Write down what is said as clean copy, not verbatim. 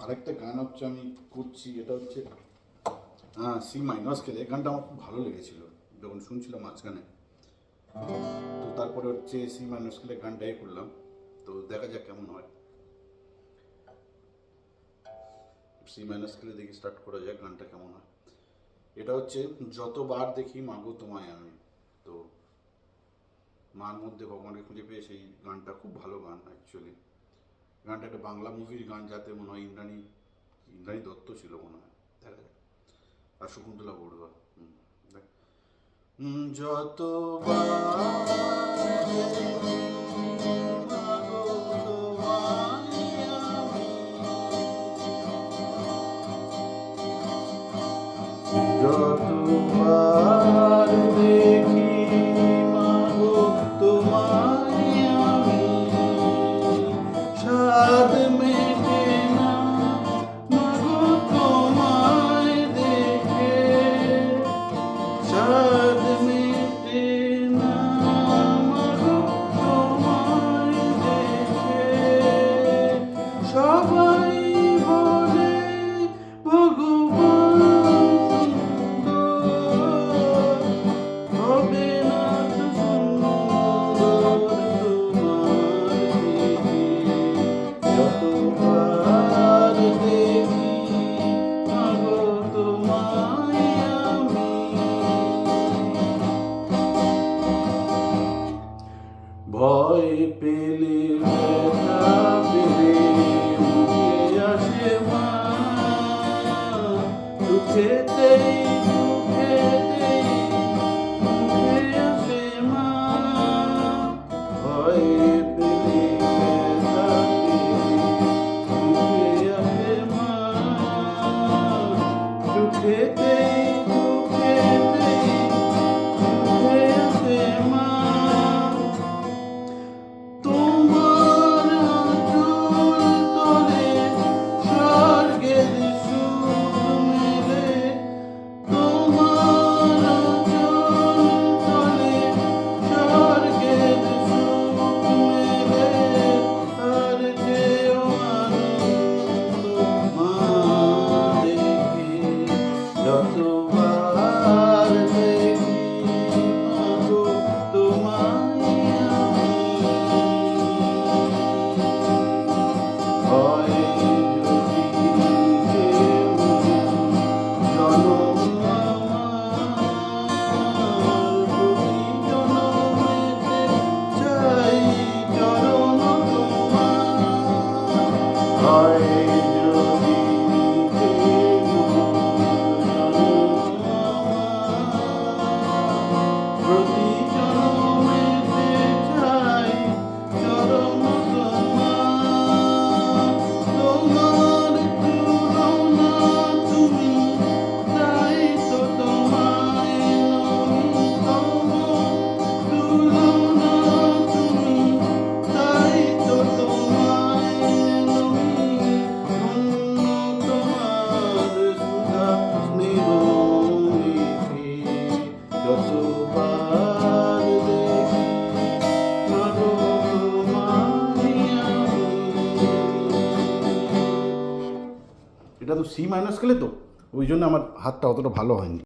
আরেকটা গান হচ্ছে আমি করছি, এটা হচ্ছে সি মাইনর স্কেলে। গানটা আমার খুব ভালো লেগেছিল যখন শুনছিলাম মাঝখানে। তো তারপরে হচ্ছে সি মাইনর স্কেলে গানটাই করলাম। তো দেখা যাক কেমন হয়। সি মাইনর স্কেলে দেখি স্টার্ট করা যাক গানটা কেমন হয়। এটা হচ্ছে যতবার দেখি মাগো তোমায় আমি। তো মার মধ্যে ভগবানকে খুঁজে পেয়ে সেই গানটা খুব ভালো গান অ্যাকচুয়ালি। গানটা একটা বাংলা মুভির গান, যাতে মনে হয় ইন্দ্রাণী ইন্দ্রাণী দত্ত ছিল মনে হয়। দেখা যাক। আর শকুন্তলা বড়ুয়া। দেখ। যতবার মাগো তোমায় আমি, যতবার দেখি মাগো তোমায় আমি, সাদ মেটে না মাগো তোমায় দেখে, সাদ মেটে না মাগো তোমায় দেখে। সবাই বলে ভগবান সুন্দর, হবে না তো সুন্দর তোমার থেকে। যতবার দেখি মাগো তোমায় আমি, ভয় পেলে ব্যথা পেলে মুখে আসে মা, সুখেতেই সুখেতেই মুখে আসে মা। ভয় পেলে ব্যথা পেলে মুখে আসে মা, সুখেতেই সুখেতেই মুখে আসে মা। তোমার আঁচল তলে স্বর্গের সুখ মেলে, তোমার আঁচল তলে স্বর্গের সুখ মেলে। আর যেও আনন্দ মা দেখে, যতবার দেখি মাগো তোমায় আমি। হয় যদি কেউ জনম আমার, প্রতি জনমেতে চাই চরণ তোমার। হয় যদি কেউ জনম আমার, প্রতি জনমেতে চাই চরণ তোমার। তোমার তুলনা তুমি, তাই তো তোমায় নমি। তোমার তুলনা তুমি, তাই তো তোমায় নমি। ধন্য তোমার সুধা স্নেহ মেখে, যতবার দেখি মাগো তোমায় আমি। এটা তো সি মাইনাস স্কেলে, তো ওই জন্য আমার হাতটা অতটা ভালো হয়নি।